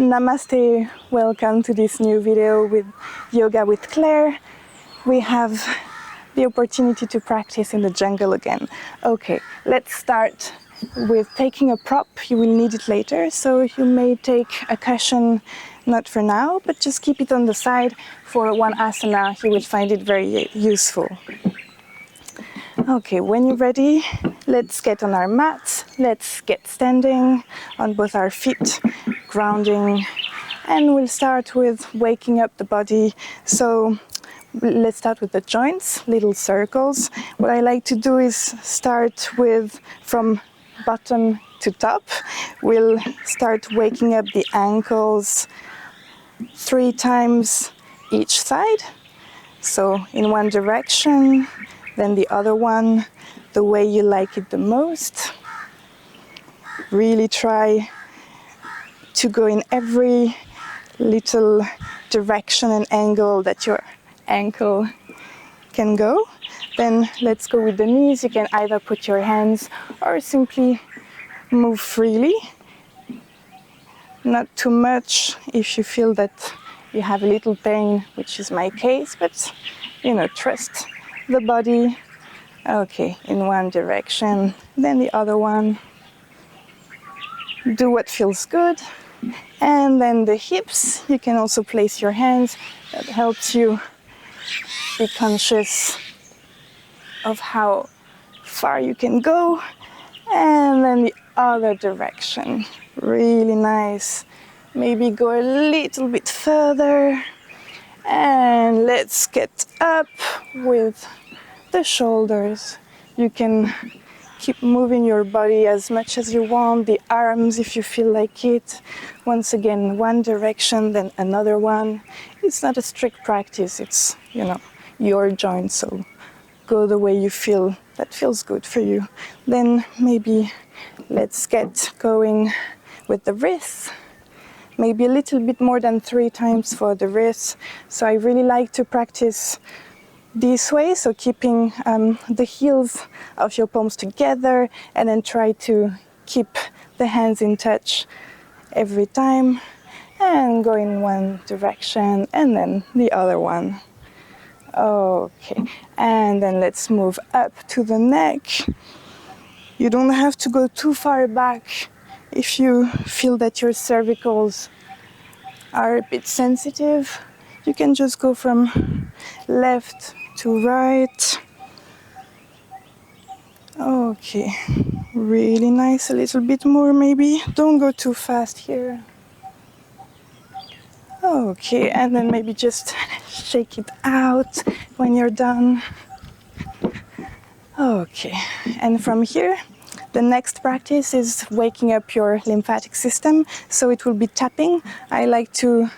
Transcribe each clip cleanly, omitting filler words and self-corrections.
Namaste, welcome to this new video with Yoga with Claire. We have the opportunity to practice in the jungle again. Okay, let's start with taking a prop. You will need it later, so you may take a cushion, not for now, but just keep it on the side for one asana. You will find it very useful. Okay, when you're ready, let's get on our mat. Let's get standing on both our feet, grounding, and we'll start with waking up the body. So let's start with the joints, little circles. What I like to do is start with from bottom to top. We'll start waking up the ankles 3 times each side. So in one direction, then the other one, the way you like it the most. Really try to go in every little direction and angle that your ankle can go. Then let's go with the knees. You can either put your hands or simply move freely. Not too much if you feel that you have a little pain, which is my case, but trust the body. Okay, in one direction, then the other one. Do what feels good. And then the hips, you can also place your hands. That helps you be conscious of how far you can go. And then the other direction, really nice. Maybe go a little bit further. And let's get up with the shoulders. You can keep moving your body as much as you want, the arms if you feel like it. Once again, one direction, then another one. It's not a strict practice, it's, your joint, so go the way you feel, that feels good for you. Then maybe let's get going with the wrists. Maybe a little bit more than 3 times for the wrists. So I really like to practice this way, so keeping the heels of your palms together and then try to keep the hands in touch every time and go in one direction and then the other one. Okay, and then let's move up to the neck. You don't have to go too far back if you feel that your cervicals are a bit sensitive. You can just go from left to right. Okay, really nice. A little bit more maybe. Don't go too fast here. Okay, and then maybe just shake it out when you're done. Okay, and from here, the next practice is waking up your lymphatic system, so it will be tapping. I like to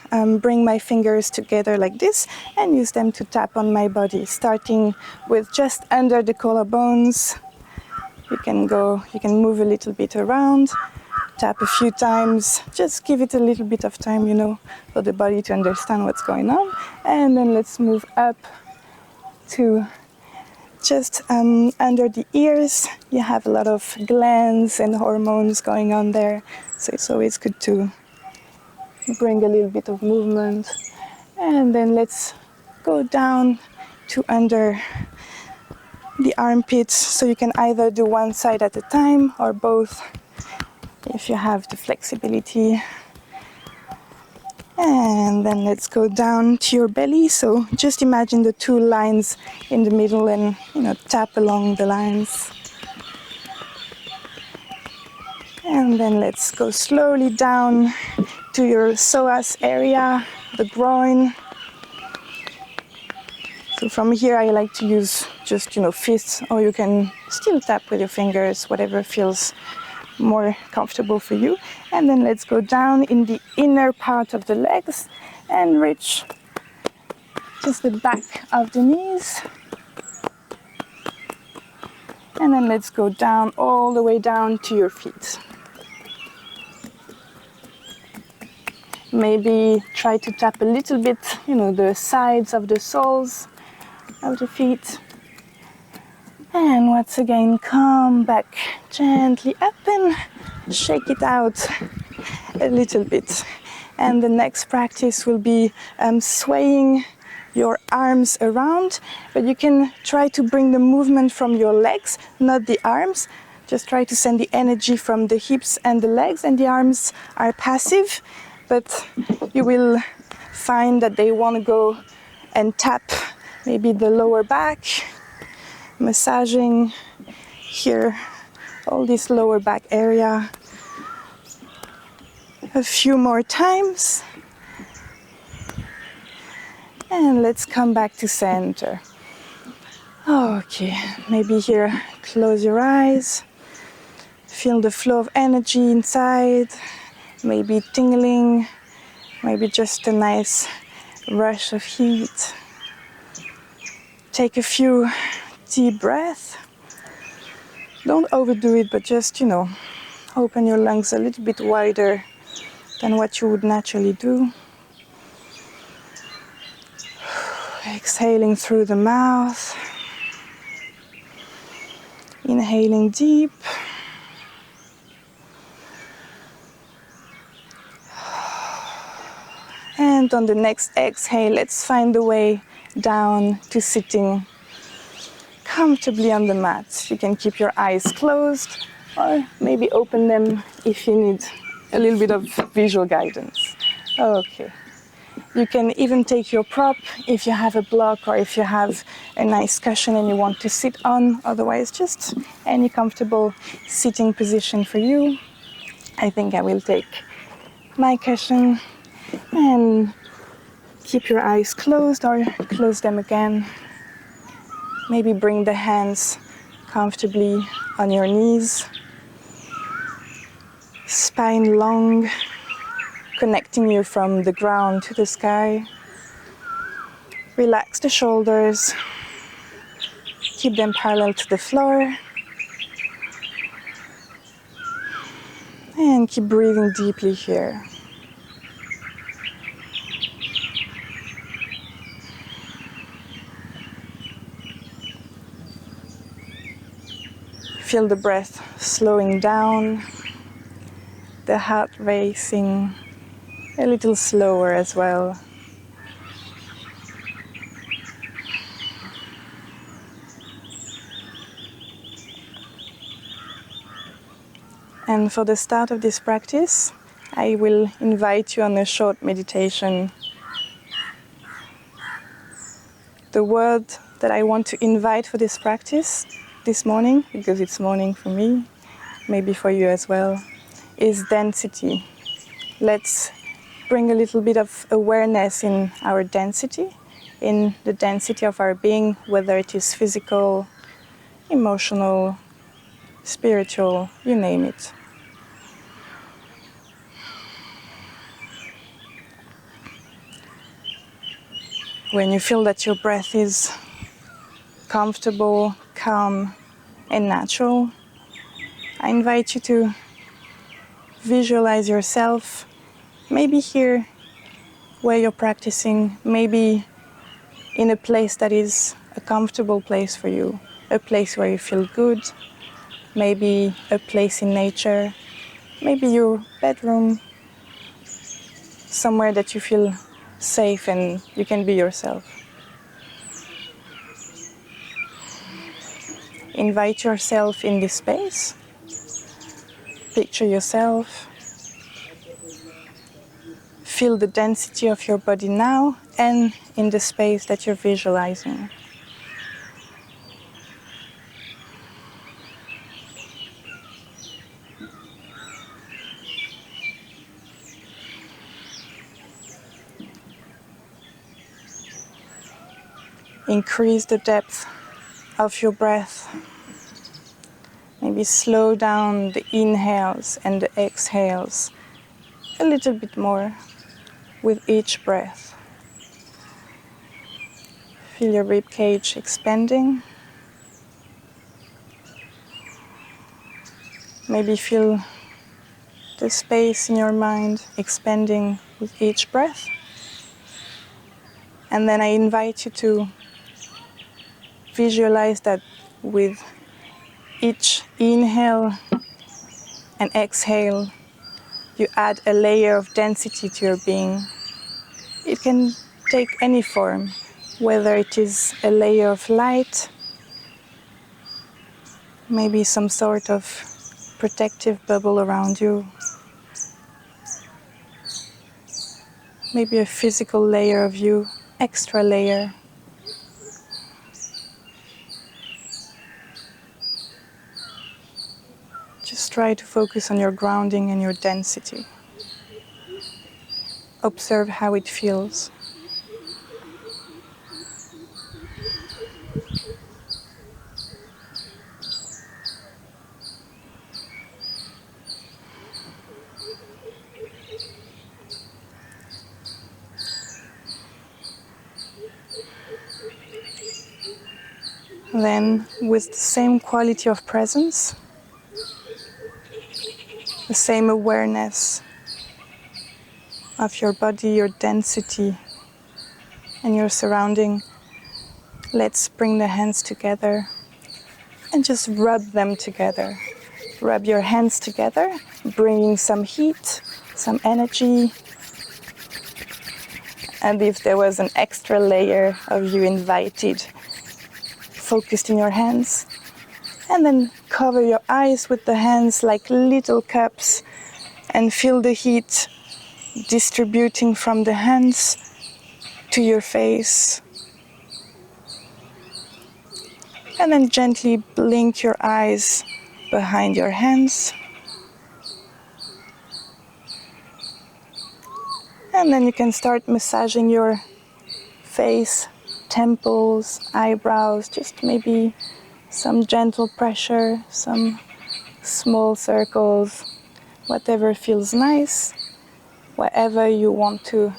bring my fingers together like this and use them to tap on my body, starting with just under the collarbones. You can move a little bit around, tap a few times, just give it a little bit of time, for the body to understand what's going on. And then let's move up to just under the ears. You have a lot of glands and hormones going on there, so it's always good to bring a little bit of movement. And then let's go down to under the armpits, so you can either do one side at a time or both if you have the flexibility. And then let's go down to your belly. So just imagine the 2 lines in the middle and, tap along the lines. And then let's go slowly down to your psoas area, the groin. So from here I like to use just, fists, or you can still tap with your fingers, whatever feels more comfortable for you. And then let's go down in the inner part of the legs and reach just the back of the knees. And then let's go down, all the way down to your feet. Maybe try to tap a little bit, the sides of the soles of the feet. And once again, come back gently up and shake it out a little bit. And the next practice will be swaying your arms around, but you can try to bring the movement from your legs, not the arms. Just try to send the energy from the hips and the legs, and the arms are passive, but you will find that they want to go and tap maybe the lower back, massaging here, all this lower back area. A few more times. And let's come back to center. Okay, maybe here, close your eyes. Feel the flow of energy inside, maybe tingling, maybe just a nice rush of heat. Take a few deep breaths. Don't overdo it, but just, open your lungs a little bit wider than what you would naturally do. Exhaling through the mouth. Inhaling deep. And on the next exhale, let's find the way down to sitting comfortably on the mat. You can keep your eyes closed or maybe open them if you need a little bit of visual guidance. Okay. You can even take your prop if you have a block or if you have a nice cushion and you want to sit on. Otherwise, just any comfortable sitting position for you. I think I will take my cushion and keep your eyes closed or close them again. Maybe bring the hands comfortably on your knees. Spine long, connecting you from the ground to the sky. Relax the shoulders. Keep them parallel to the floor. And keep breathing deeply here. Feel the breath slowing down, the heart racing a little slower as well. And for the start of this practice, I will invite you on a short meditation. The word that I want to invite for this practice this morning, because it's morning for me, maybe for you as well, is density. Let's bring a little bit of awareness in our density, in the density of our being, whether it is physical, emotional, spiritual, you name it. When you feel that your breath is comfortable, calm, and natural, I invite you to visualize yourself, maybe here where you're practicing, maybe in a place that is a comfortable place for you, a place where you feel good, maybe a place in nature, maybe your bedroom, somewhere that you feel safe and you can be yourself. Invite yourself in this space. Picture yourself. Feel the density of your body now and in the space that you're visualizing. Increase the depth of your breath. Maybe slow down the inhales and the exhales a little bit more with each breath. Feel your rib cage expanding. Maybe feel the space in your mind expanding with each breath. And then I invite you to visualize that with each inhale and exhale, you add a layer of density to your being. It can take any form, whether it is a layer of light, maybe some sort of protective bubble around you, maybe a physical layer of you, extra layer. Just try to focus on your grounding and your density. Observe how it feels. Then, with the same quality of presence, the same awareness of your body, your density, and your surrounding, let's bring the hands together and just rub them together. Rub your hands together, bringing some heat, some energy. And if there was an extra layer of you invited, focused in your hands, and then cover your eyes with the hands like little cups and feel the heat distributing from the hands to your face. And then gently blink your eyes behind your hands. And then you can start massaging your face, temples, eyebrows, just maybe some gentle pressure, some small circles, whatever feels nice, wherever you want to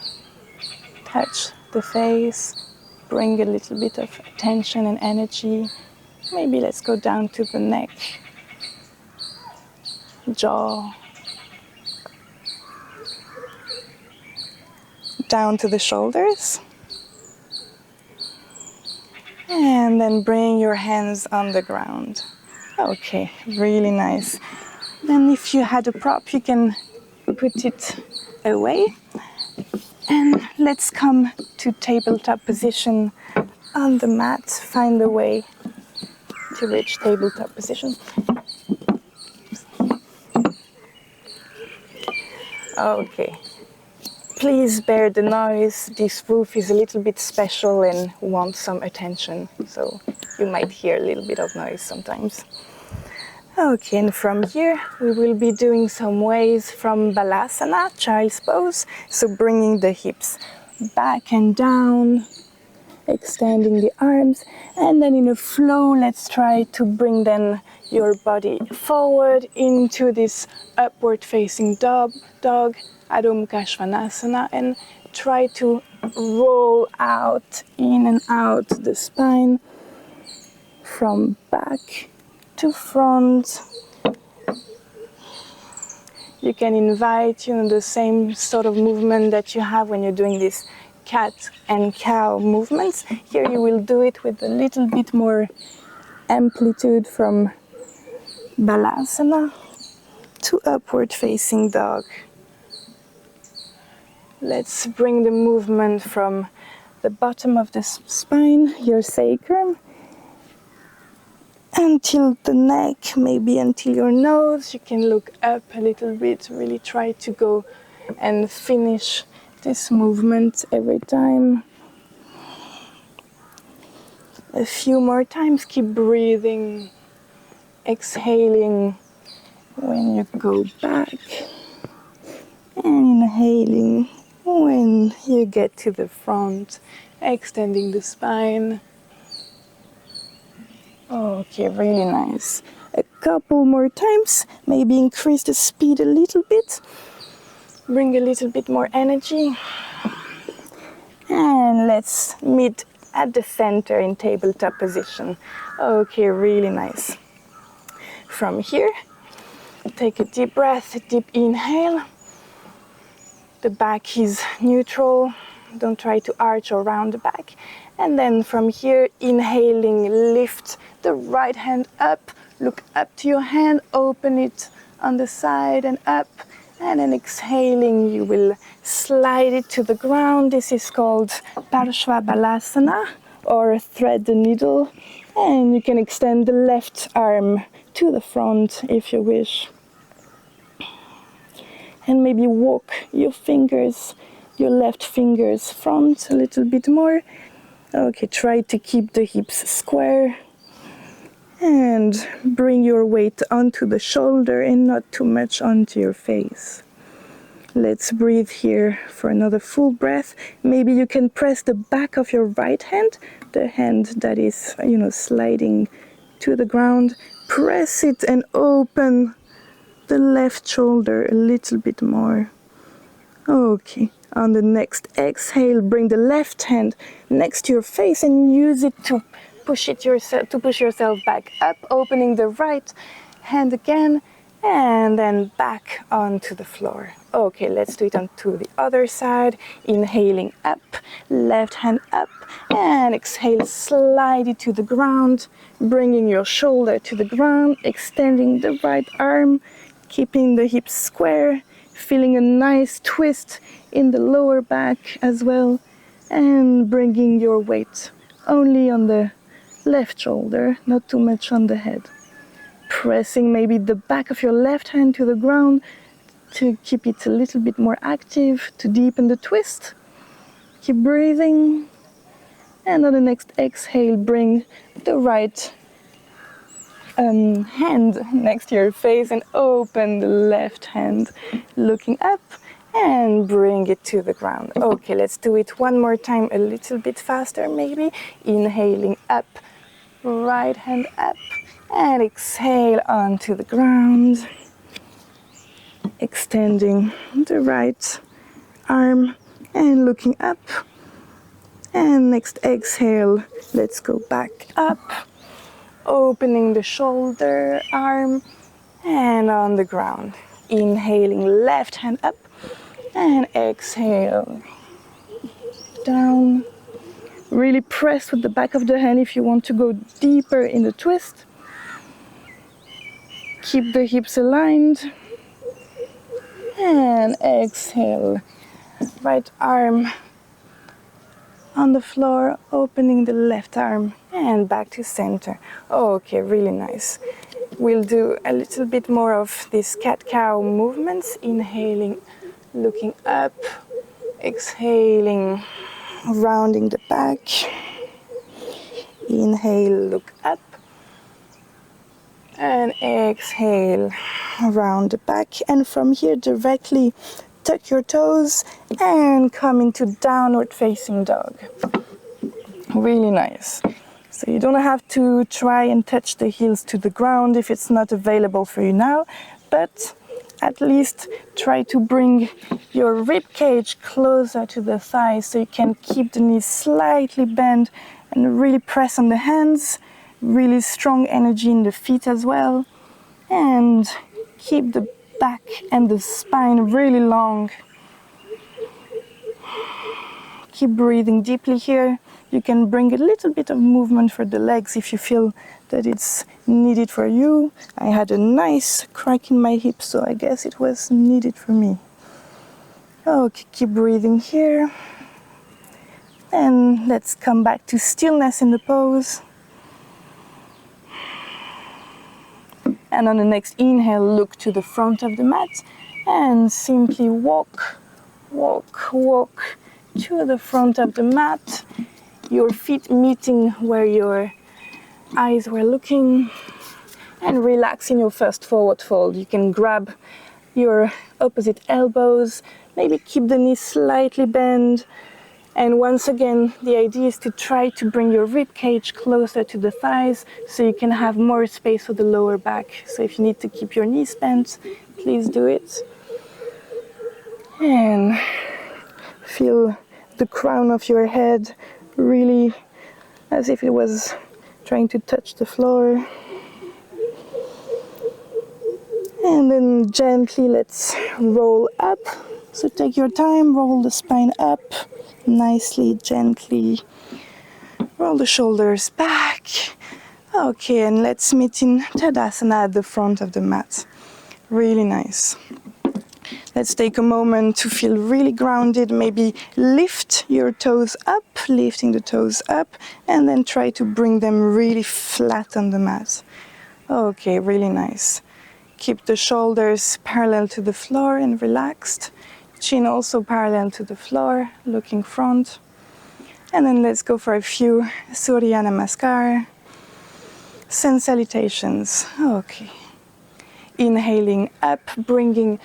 touch the face, bring a little bit of attention and energy. Maybe let's go down to the neck, jaw, down to the shoulders. And then bring your hands on the ground. Okay, really nice. Then if you had a prop, you can put it away. And let's come to tabletop position on the mat. Find a way to reach tabletop position. Okay. Please bear the noise. This roof is a little bit special and wants some attention, so you might hear a little bit of noise sometimes. Okay, and from here we will be doing some ways from Balasana, child's pose, so bringing the hips back and down, extending the arms, and then in a flow let's try to bring then your body forward into this upward facing dog, Adho Mukha Svanasana, and try to roll out, in and out the spine from back to front. You can invite, the same sort of movement that you have when you're doing this cat and cow movements. Here you will do it with a little bit more amplitude from Balasana to upward facing dog. Let's bring the movement from the bottom of the spine, your sacrum, until the neck, maybe until your nose. You can look up a little bit, really try to go and finish this movement every time. A few more times, keep breathing, exhaling when you go back, and inhaling when you get to the front, extending the spine. Okay, really nice. A couple more times, maybe increase the speed a little bit, bring a little bit more energy, and let's meet at the center in tabletop position. Okay, really nice. From here, take a deep breath, a deep inhale. The back is neutral, don't try to arch or round the back. And then from here, inhaling, lift the right hand up, look up to your hand, open it on the side and up, And then exhaling, you will slide it to the ground. This is called Parshvabalasana, or thread the needle. And you can extend the left arm to the front if you wish. And maybe walk your left fingers front a little bit more. Okay, try to keep the hips square. And bring your weight onto the shoulder and not too much onto your face. Let's breathe here for another full breath. Maybe you can press the back of your right hand, the hand that is, sliding to the ground. Press it and open the left shoulder a little bit more. Okay, on the next exhale, bring the left hand next to your face and use it to push yourself back up, opening the right hand again, and then back onto the floor. Okay, let's do it onto the other side. Inhaling up, left hand up, and exhale, slide it to the ground, bringing your shoulder to the ground, extending the right arm, keeping the hips square, feeling a nice twist in the lower back as well, and bringing your weight only on the left shoulder, not too much on the head. Pressing maybe the back of your left hand to the ground to keep it a little bit more active, to deepen the twist. Keep breathing. And on the next exhale, bring the right hand next to your face and open the left hand, looking up, and bring it to the ground. Okay, let's do it one more time, a little bit faster maybe. Inhaling up, right hand up, and exhale onto the ground. Extending the right arm and looking up. And next exhale, let's go back up, opening the shoulder, arm, and on the ground. Inhaling, left hand up, and exhale down. Really press with the back of the hand if you want to go deeper in the twist. Keep the hips aligned. And exhale. Right arm on the floor, opening the left arm and back to center. Okay, really nice. We'll do a little bit more of these cat-cow movements. Inhaling, looking up. Exhaling, rounding the back. Inhale, look up. And exhale, round the back. And from here, directly tuck your toes and come into downward facing dog. Really nice. So you don't have to try and touch the heels to the ground if it's not available for you now, but at least try to bring your rib cage closer to the thighs so you can keep the knees slightly bent and really press on the hands. Really strong energy in the feet as well. And keep the back and the spine really long. Keep breathing deeply here. You can bring a little bit of movement for the legs if you feel that it's needed for you. I had a nice crack in my hip, so I guess it was needed for me. Okay, keep breathing here. And let's come back to stillness in the pose. And on the next inhale, look to the front of the mat and simply walk, walk, walk to the front of the mat. Your feet meeting where your eyes were looking, and relax in your first forward fold. You can grab your opposite elbows, maybe keep the knees slightly bent. And once again, the idea is to try to bring your rib cage closer to the thighs so you can have more space for the lower back. So if you need to keep your knees bent, please do it. And feel the crown of your head really as if it was trying to touch the floor. And then gently let's roll up. So take your time, roll the spine up. Nicely, gently. Roll the shoulders back. Okay, and let's meet in Tadasana at the front of the mat. Really nice. Let's take a moment to feel really grounded. Maybe lift your toes up, lifting the toes up, and then try to bring them really flat on the mat. Okay, really nice. Keep the shoulders parallel to the floor and relaxed. Chin also parallel to the floor, looking front. And then let's go for a few Surya Namaskar. Sun salutations. Okay. Inhaling up, bringing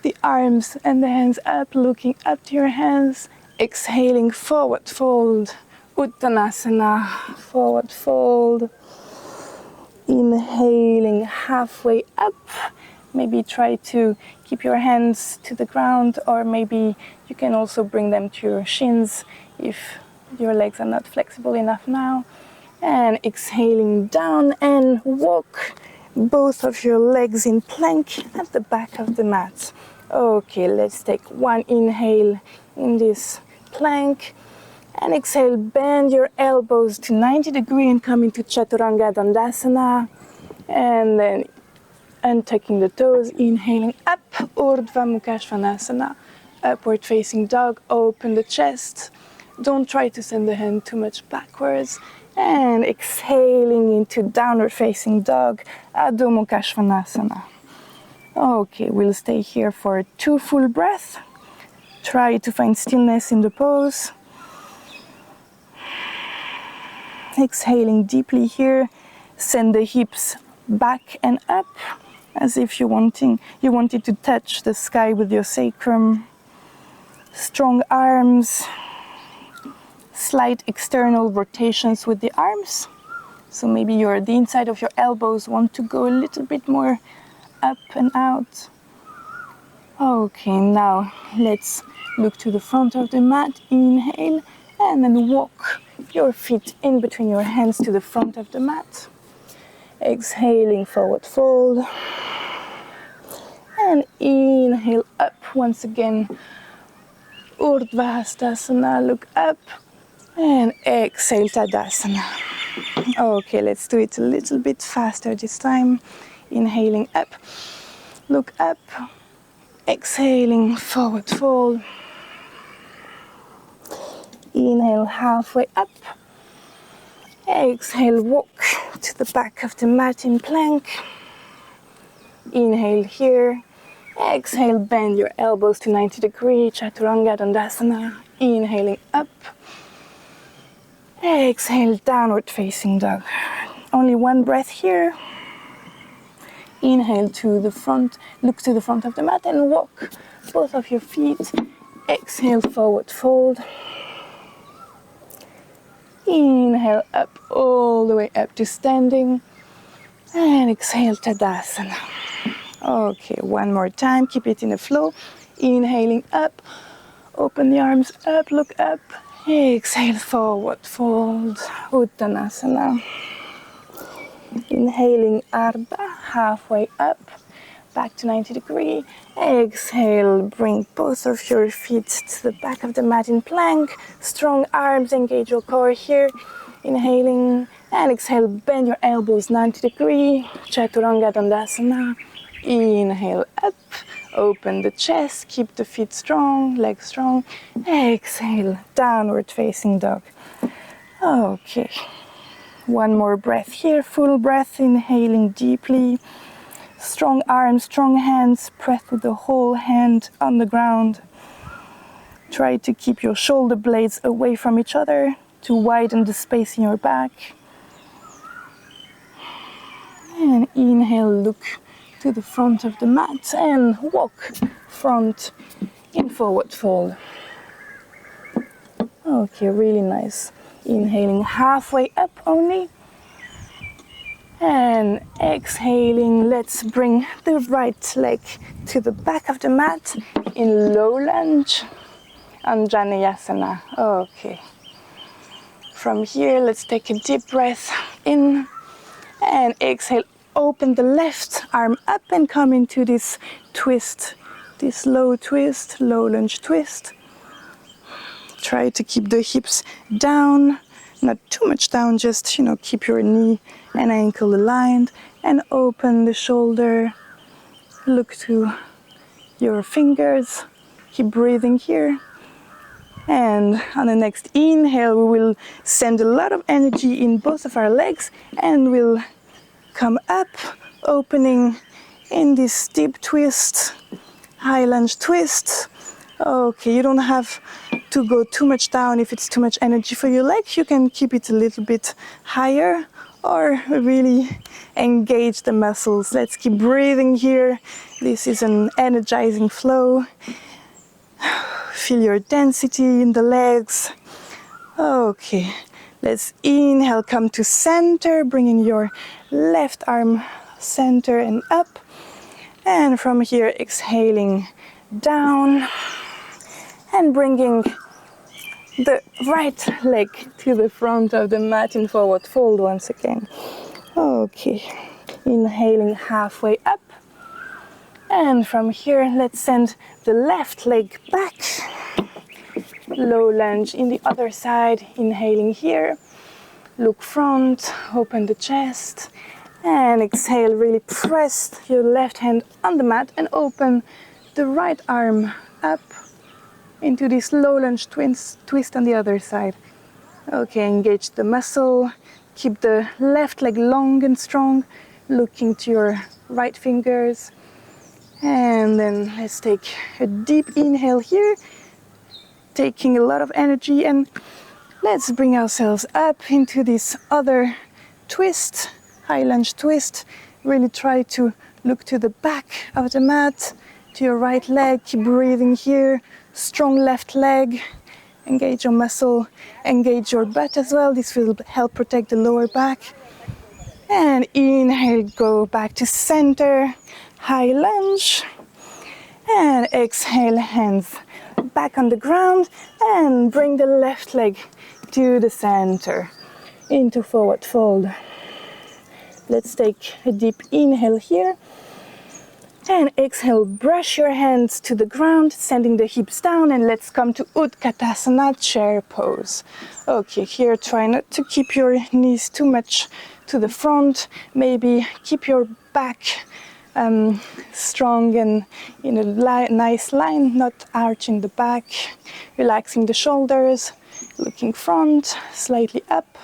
the arms and the hands up, looking up to your hands. Exhaling, forward fold. Uttanasana, forward fold. Inhaling halfway up. Maybe try to keep your hands to the ground, or maybe you can also bring them to your shins if your legs are not flexible enough now. And exhaling down and walk both of your legs in plank at the back of the mat. Okay, let's take one inhale in this plank. And exhale, bend your elbows to 90 degrees and come into Chaturanga Dandasana. And then untucking the toes, inhaling up, Urdhva Mukha Svanasana, upward facing dog, open the chest. Don't try to send the hand too much backwards. And exhaling into downward facing dog, Adho Mukha Svanasana. Okay, we'll stay here for 2 full breaths. Try to find stillness in the pose. Exhaling deeply here, send the hips back and up, as if you wanted to touch the sky with your sacrum. Strong arms, slight external rotations with the arms. So maybe the inside of your elbows want to go a little bit more up and out. Okay, now let's look to the front of the mat. Inhale, and then walk your feet in between your hands to the front of the mat. Exhaling, forward fold. And inhale up once again. Urdhva Hastasana, look up. And exhale, Tadasana. Okay, let's do it a little bit faster this time. Inhaling up, look up. Exhaling, forward fold. Inhale, halfway up. Exhale, walk to the back of the mat in plank. Inhale here. Exhale, bend your elbows to 90 degrees, Chaturanga Dandasana. Inhaling up. Exhale, downward facing dog. Only one breath here. Inhale to the front, look to the front of the mat and walk both of your feet. Exhale, forward fold. Inhale up, all the way up to standing. And exhale, Tadasana. Okay, one more time, keep it in a flow. Inhaling up, open the arms up, look up. Exhale, forward fold, Uttanasana. Inhaling Ardha, halfway up, back to 90 degrees. Exhale, bring both of your feet to the back of the mat in plank. Strong arms, engage your core here. Inhaling and exhale, bend your elbows 90 degrees. Chaturanga Dandasana. Inhale up, open the chest, keep the feet strong, legs strong. Exhale, downward facing dog. Okay. One more breath here, full breath, inhaling deeply. Strong arms, strong hands, breath with the whole hand on the ground. Try to keep your shoulder blades away from each other to widen the space in your back. And inhale, look to the front of the mat and walk front in forward fold. Okay, really nice. Inhaling halfway up only. And exhaling, let's bring the right leg to the back of the mat in low lunge, Anjaneyasana. Okay. From here, let's take a deep breath in and exhale. Open the left arm up and come into this twist, this low twist, low lunge twist. Try to keep the hips down, not too much down, just, keep your knee and ankle aligned and open the shoulder. Look to your fingers. Keep breathing here. And on the next inhale, we will send a lot of energy in both of our legs and we'll come up, opening in this deep twist, high lunge twist. Okay, you don't have to go too much down if it's too much energy for your legs. You can keep it a little bit higher or really engage the muscles. Let's keep breathing here. This is an energizing flow. Feel your density in the legs. Okay, let's inhale, come to center, bringing your left arm center and up. And from here, exhaling down and bringing the right leg to the front of the mat in forward fold once again. Okay, inhaling halfway up. And from here, let's send the left leg back. Low lunge in the other side, inhaling here. Look front, open the chest. And exhale, really press your left hand on the mat and open the right arm up into this low lunge twist on the other side. Okay, engage the muscle. Keep the left leg long and strong, looking to your right fingers. And then let's take a deep inhale here, taking a lot of energy, and let's bring ourselves up into this other twist, high lunge twist. Really try to look to the back of the mat, to your right leg. Keep breathing here, strong left leg. Engage your muscle, engage your butt as well. This will help protect the lower back. And inhale, go back to center. High lunge, and exhale, hands back on the ground, and bring the left leg to the center, into forward fold. Let's take a deep inhale here, and exhale, brush your hands to the ground, sending the hips down, and let's come to Utkatasana, chair pose. Okay, here try not to keep your knees too much to the front, maybe keep your back strong and in a nice line, not arching the back, relaxing the shoulders, looking front, slightly up,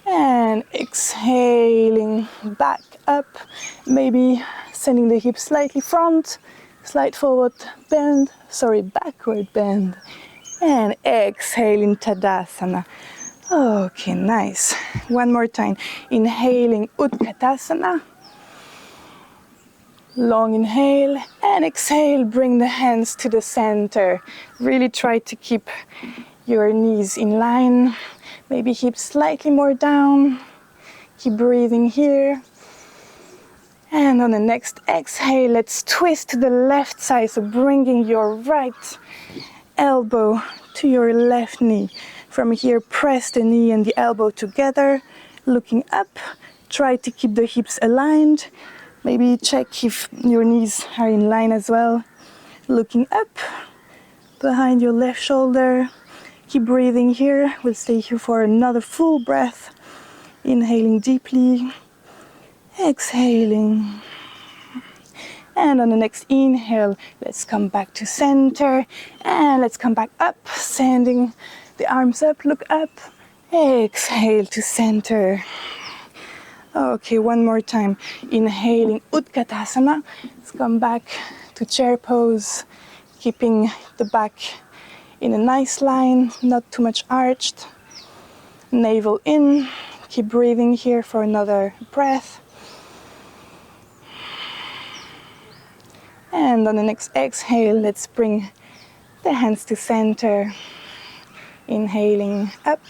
and exhaling back up, maybe sending the hips slightly front, slight forward bend, backward bend, and exhaling Tadasana. Okay, nice. One more time, inhaling Utkatasana. Long inhale and exhale, bring the hands to the center. Really try to keep your knees in line, maybe hips slightly more down. Keep breathing here. And on the next exhale, let's twist to the left side, so bringing your right elbow to your left knee. From here, press the knee and the elbow together, looking up. Try to keep the hips aligned. Maybe check if your knees are in line as well. Looking up, behind your left shoulder. Keep breathing here. We'll stay here for another full breath. Inhaling deeply, exhaling. And on the next inhale, let's come back to center. And let's come back up, sending the arms up, look up. Exhale to center. Okay, one more time. Inhaling Utkatasana. Let's come back to chair pose, keeping the back in a nice line, not too much arched. Navel in. Keep breathing here for another breath. And on the next exhale, let's bring the hands to center. Inhaling up.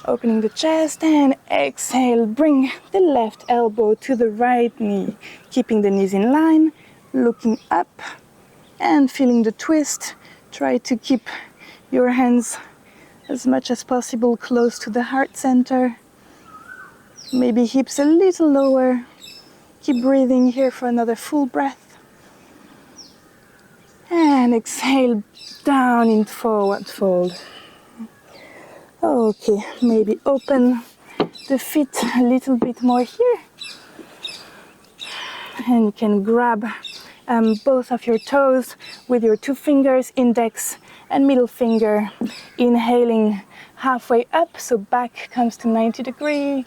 Opening the chest, and exhale, bring the left elbow to the right knee, keeping the knees in line, looking up and feeling the twist. Try to keep your hands as much as possible close to the heart center. Maybe hips a little lower. Keep breathing here for another full breath. And exhale down in forward fold. Okay, maybe open the feet a little bit more here. And you can grab both of your toes with your 2 fingers, index and middle finger. Inhaling halfway up, so back comes to 90 degrees.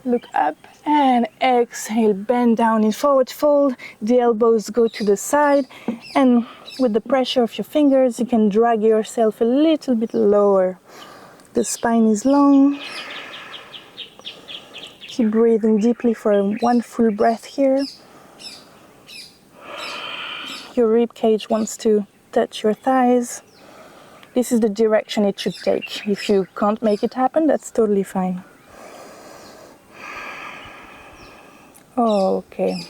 Look up and exhale, bend down in forward fold. The elbows go to the side, and with the pressure of your fingers, you can drag yourself a little bit lower. The spine is long. Keep breathing deeply for 1 full breath here. Your rib cage wants to touch your thighs. This is the direction it should take. If you can't make it happen, that's totally fine. Okay.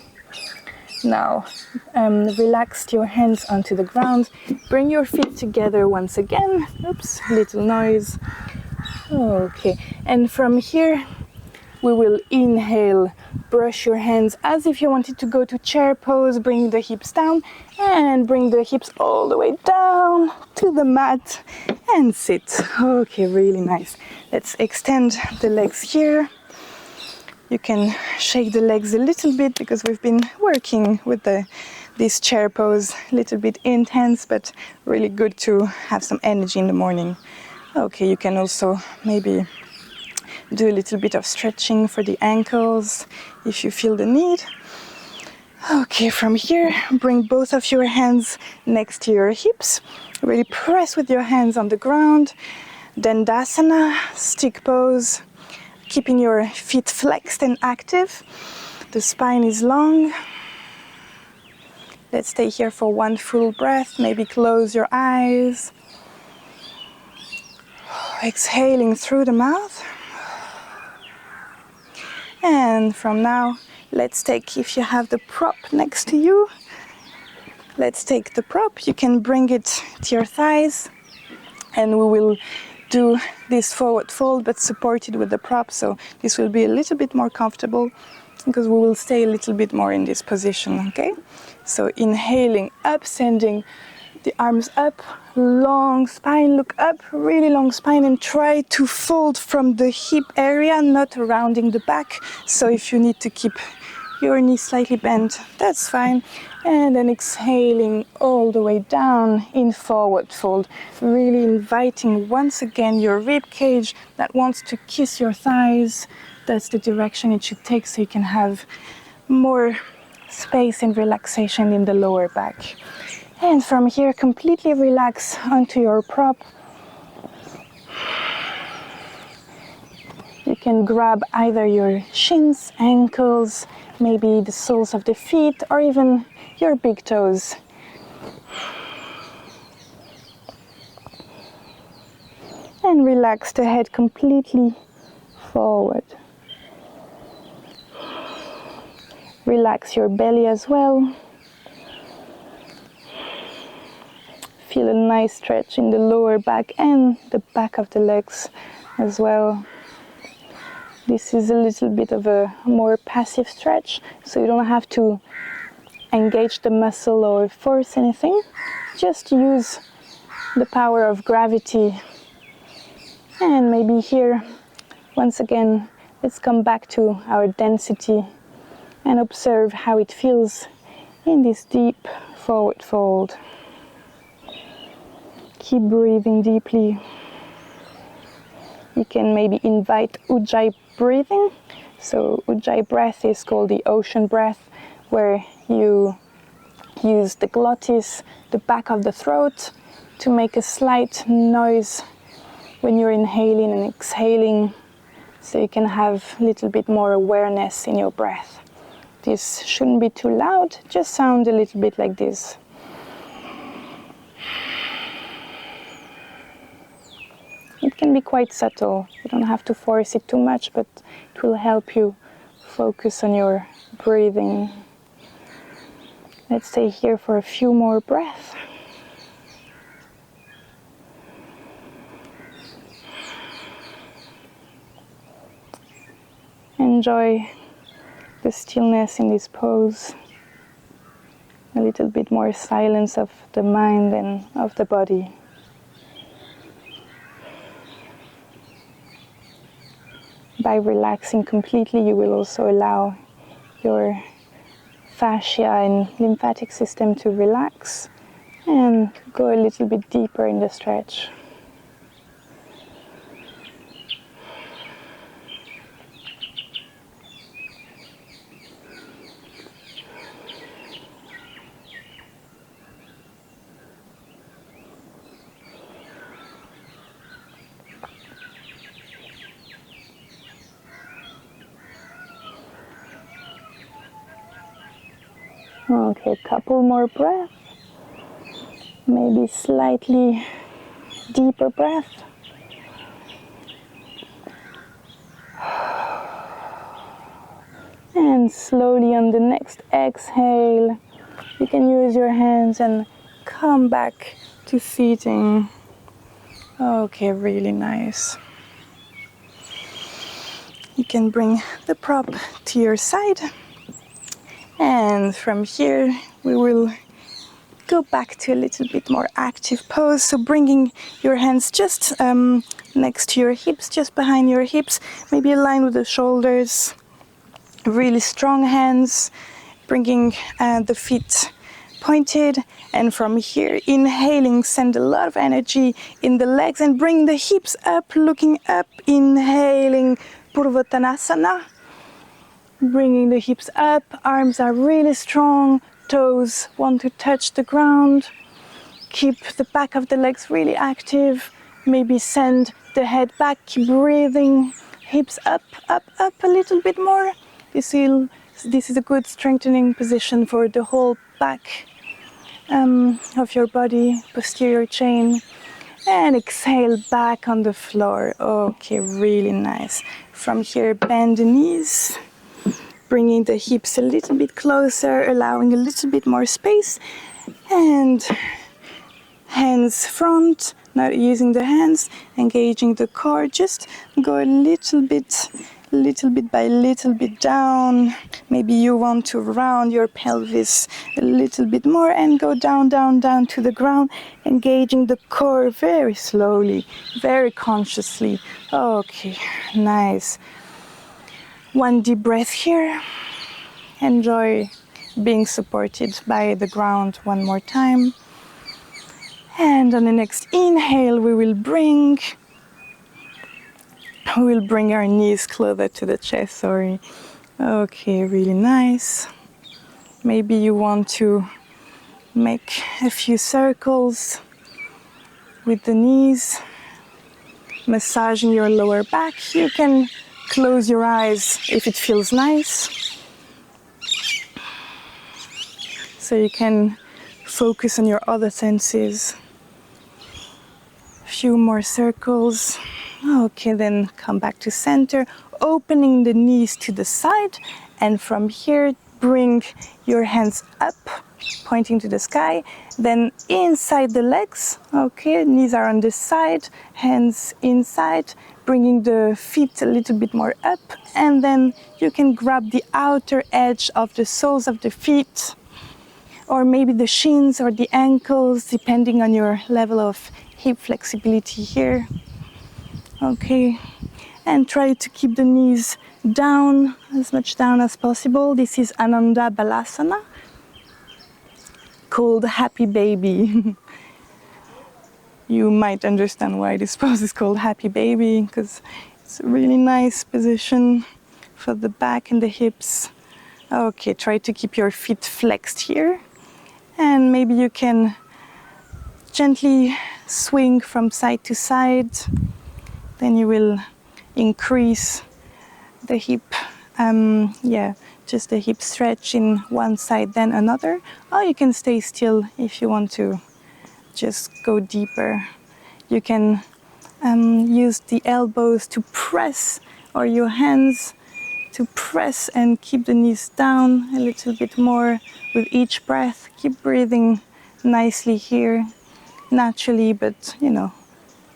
Now, relax your hands onto the ground. Bring your feet together once again. Oops, little noise. Okay, and from here, we will inhale, brush your hands as if you wanted to go to chair pose, bring the hips down and bring the hips all the way down to the mat and sit. Okay, really nice. Let's extend the legs here. You can shake the legs a little bit because we've been working with this chair pose, a little bit intense, but really good to have some energy in the morning. Okay, you can also maybe do a little bit of stretching for the ankles if you feel the need. Okay, from here, bring both of your hands next to your hips. Really press with your hands on the ground. Dandasana, stick pose, keeping your feet flexed and active. The spine is long. Let's stay here for 1 full breath. Maybe close your eyes. Exhaling through the mouth. And from now, let's take, if you have the prop next to you, let's take the prop. You can bring it to your thighs, and we will do this forward fold, but supported with the prop. So this will be a little bit more comfortable because we will stay a little bit more in this position, okay? So inhaling up, sending the arms up, long spine, look up, really long spine, and try to fold from the hip area, not rounding the back. So if you need to keep your knees slightly bent, that's fine. And then exhaling all the way down in forward fold, really inviting once again your rib cage that wants to kiss your thighs. That's the direction it should take, so you can have more space and relaxation in the lower back. And from here, completely relax onto your prop. You can grab either your shins, ankles, maybe the soles of the feet, or even your big toes. And relax the head completely forward. Relax your belly as well. Feel a nice stretch in the lower back and the back of the legs as well. This is a little bit of a more passive stretch, so you don't have to engage the muscle or force anything. Just use the power of gravity. And maybe here, once again, let's come back to our density and observe how it feels in this deep forward fold. Keep breathing deeply. You can maybe invite Ujjayi breathing. So Ujjayi breath is called the ocean breath, where you use the glottis, the back of the throat, to make a slight noise when you're inhaling and exhaling, so you can have a little bit more awareness in your breath. This shouldn't be too loud, just sound a little bit like this. It can be quite subtle. You don't have to force it too much, but it will help you focus on your breathing. Let's stay here for a few more breaths. Enjoy the stillness in this pose. A little bit more silence of the mind and of the body. By relaxing completely, you will also allow your fascia and lymphatic system to relax and go a little bit deeper in the stretch. Okay, a couple more breaths. Maybe slightly deeper breath. And slowly on the next exhale, you can use your hands and come back to seating. Okay, really nice. You can bring the prop to your side. And from here, we will go back to a little bit more active pose. So bringing your hands just next to your hips, just behind your hips, maybe aligned with the shoulders. Really strong hands, bringing the feet pointed. And from here, inhaling, send a lot of energy in the legs and bring the hips up, looking up, inhaling, Purvattanasana. Bringing the hips up, arms are really strong, toes want to touch the ground. Keep the back of the legs really active. Maybe send the head back, keep breathing. Hips up, up, up a little bit more. This is a good strengthening position for the whole back of your body, posterior chain. And exhale back on the floor. Okay, really nice. From here, bend the knees. Bringing the hips a little bit closer, allowing a little bit more space. And hands front, not using the hands, engaging the core. Just go a little bit by little bit down. Maybe you want to round your pelvis a little bit more and go down, down, down to the ground, engaging the core very slowly, very consciously. Okay, nice. One deep breath here. Enjoy being supported by the ground one more time. And on the next inhale, we will bring our knees closer to the chest, Okay, really nice. Maybe you want to make a few circles with the knees, massaging your lower back. You can close your eyes if it feels nice. So you can focus on your other senses. A few more circles. Okay, then come back to center, opening the knees to the side, and from here bring your hands up, pointing to the sky, then inside the legs. Okay, knees are on the side, hands inside, bringing the feet a little bit more up, and then you can grab the outer edge of the soles of the feet, or maybe the shins or the ankles, depending on your level of hip flexibility here. Okay, and try to keep the knees down, as much down as possible. This is Ananda Balasana, called Happy Baby. You might understand why this pose is called Happy Baby, because it's a really nice position for the back and the hips. Okay, try to keep your feet flexed here, and maybe you can gently swing from side to side. Then you will increase the hip, just the hip stretch in one side, then another. Or you can stay still if you want to just go deeper. You can use the elbows to press, or your hands to press and keep the knees down a little bit more with each breath. Keep breathing nicely here, naturally, but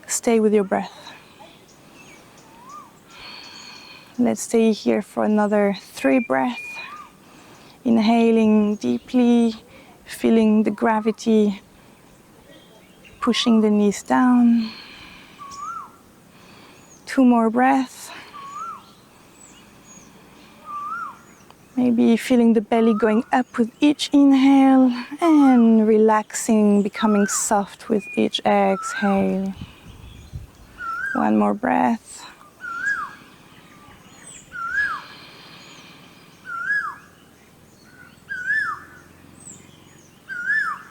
stay with your breath. Let's stay here for another 3 breaths. Inhaling deeply, feeling the gravity, pushing the knees down. 2 more breaths. Maybe feeling the belly going up with each inhale and relaxing, becoming soft with each exhale. One more breath.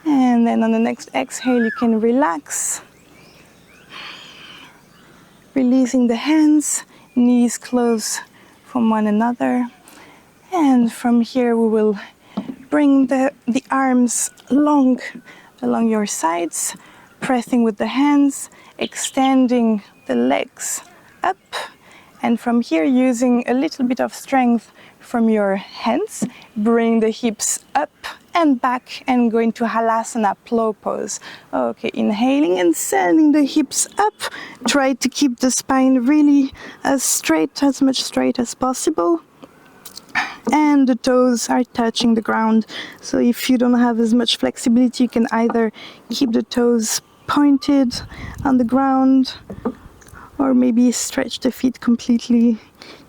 And then on the next exhale, you can relax, releasing the hands, knees close from one another. And from here, we will bring the arms along your sides, pressing with the hands, extending the legs up. And from here, using a little bit of strength from your hands, bring the hips up and back and go into Halasana, plow pose. Okay, inhaling and sending the hips up. Try to keep the spine really as much straight as possible. And the toes are touching the ground. So if you don't have as much flexibility, you can either keep the toes pointed on the ground or maybe stretch the feet completely.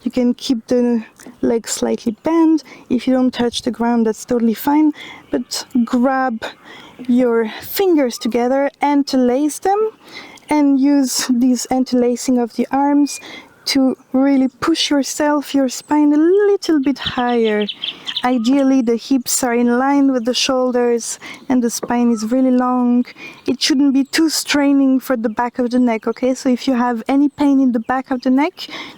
You can keep the legs slightly bent. If you don't touch the ground, that's totally fine. But grab your fingers together, interlace them, and use this interlacing of the arms to really push your spine a little bit higher. Ideally, the hips are in line with the shoulders and the spine is really long. It shouldn't be too straining for the back of the neck, okay? So if you have any pain in the back of the neck,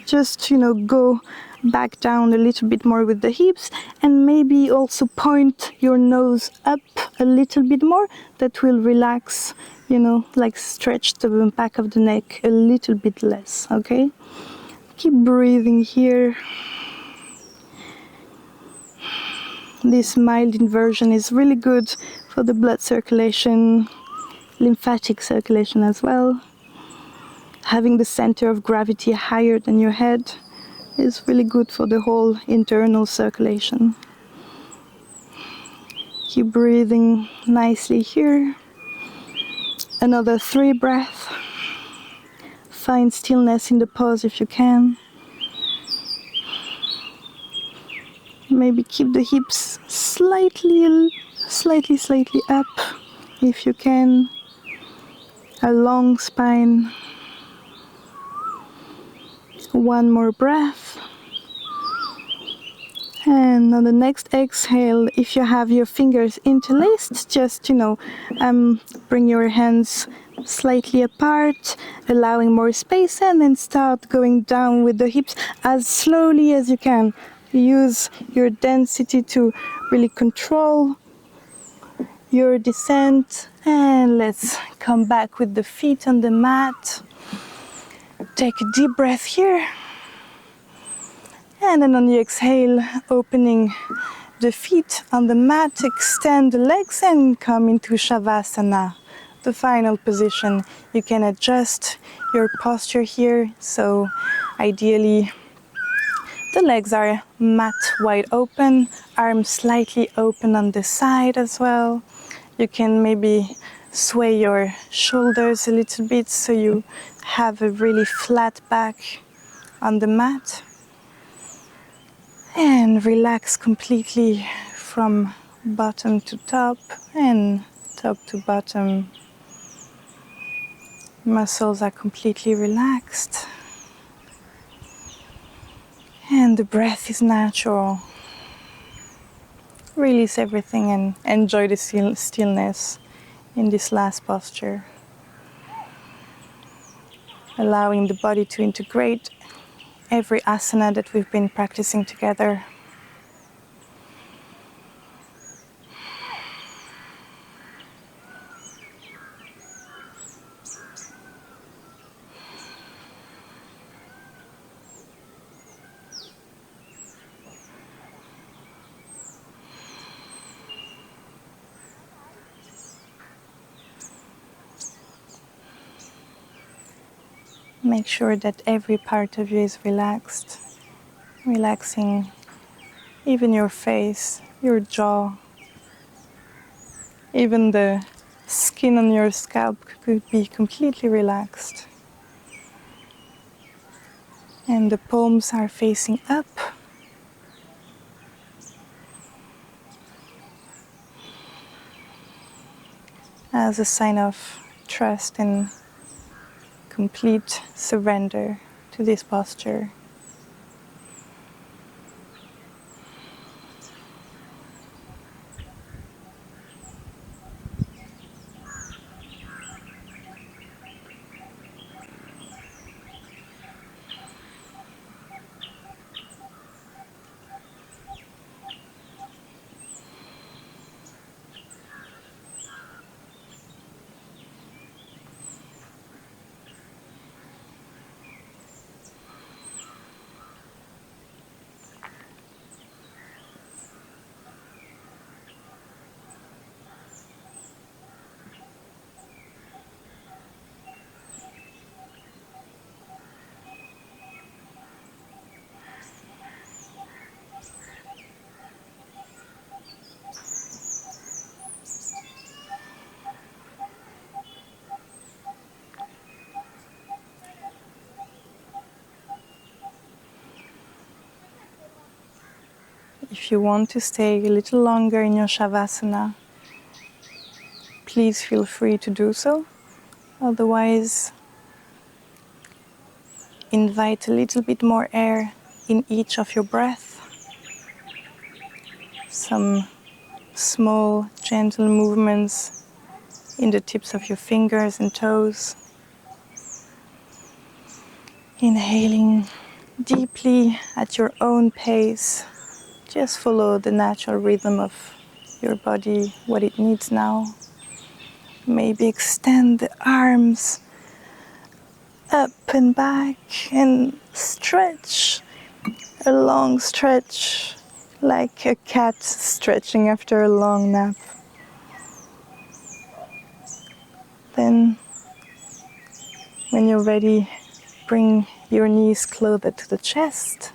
just, go back down a little bit more with the hips, and maybe also point your nose up a little bit more. That will relax, like stretch the back of the neck a little bit less, okay? Keep breathing here. This mild inversion is really good for the blood circulation, lymphatic circulation as well. Having the center of gravity higher than your head is really good for the whole internal circulation. Keep breathing nicely here. Another 3 breaths. Find stillness in the pause if you can. Maybe keep the hips slightly up if you can. A long spine. One more breath. And on the next exhale, if you have your fingers interlaced, just, bring your hands slightly apart, allowing more space, and then start going down with the hips as slowly as you can. Use your density to really control your descent. And let's come back with the feet on the mat. Take a deep breath here. And then on the exhale, opening the feet on the mat, extend the legs and come into Shavasana, the final position. You can adjust your posture here. So ideally, the legs are mat wide open, arms slightly open on the side as well. You can maybe sway your shoulders a little bit so you have a really flat back on the mat. And relax completely from bottom to top and top to bottom. Muscles are completely relaxed. And the breath is natural. Release everything and enjoy the stillness in this last posture. Allowing the body to integrate every asana that we've been practicing together. Make sure that every part of you is relaxed, relaxing even your face, your jaw, even the skin on your scalp could be completely relaxed. And the palms are facing up. as a sign of trust and complete surrender to this posture. If you want to stay a little longer in your Shavasana, please feel free to do so. Otherwise, invite a little bit more air in each of your breaths. Some small, gentle movements in the tips of your fingers and toes. Inhaling deeply at your own pace. Just follow the natural rhythm of your body, what it needs now. Maybe extend the arms up and back and stretch, a long stretch, like a cat stretching after a long nap. Then, when you're ready, bring your knees closer to the chest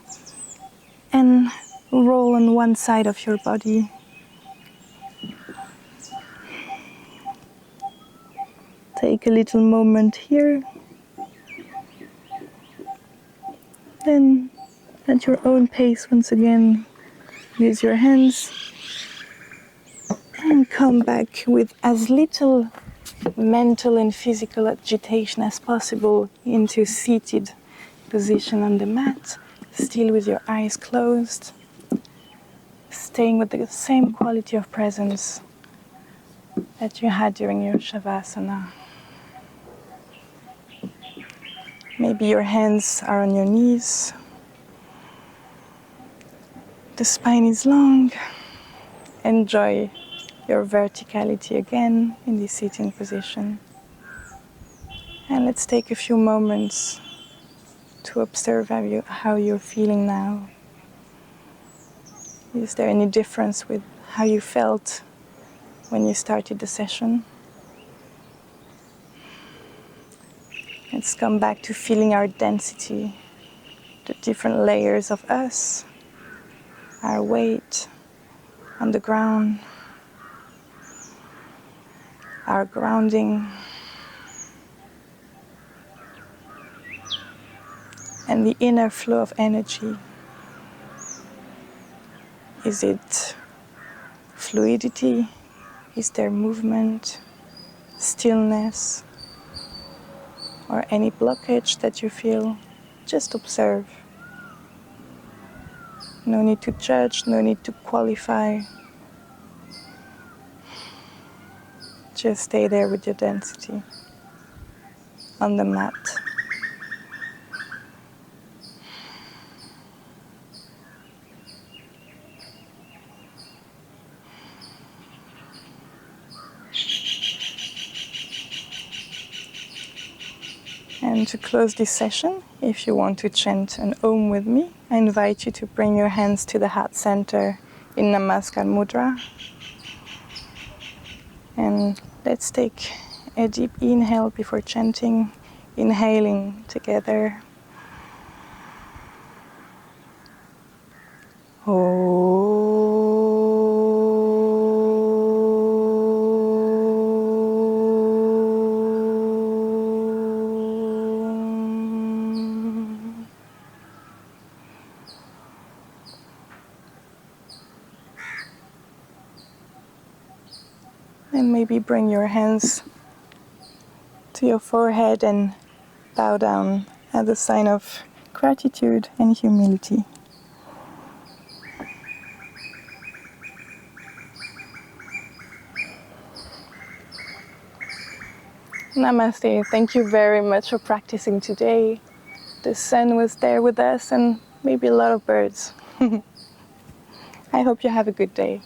and roll on one side of your body. Take a little moment here. Then, at your own pace, once again, use your hands and come back with as little mental and physical agitation as possible into seated position on the mat, still with your eyes closed, staying with the same quality of presence that you had during your Shavasana. Maybe your hands are on your knees, the spine is long. Enjoy your verticality again in this sitting position. And let's take a few moments to observe how you're feeling now. Is there any difference with how you felt when you started the session? Let's come back to feeling our density, the different layers of us, our weight on the ground, our grounding, and the inner flow of energy. Is it fluidity? Is there movement, stillness, or any blockage that you feel? Just observe. No need to judge, no need to qualify. Just stay there with your density on the mat. And to close this session, if you want to chant an Om with me, I invite you to bring your hands to the heart center in Namaste Mudra. And let's take a deep inhale before chanting, inhaling together. And maybe bring your hands to your forehead and bow down as a sign of gratitude and humility. Namaste. Thank you very much for practicing today. The sun was there with us and maybe a lot of birds. I hope you have a good day.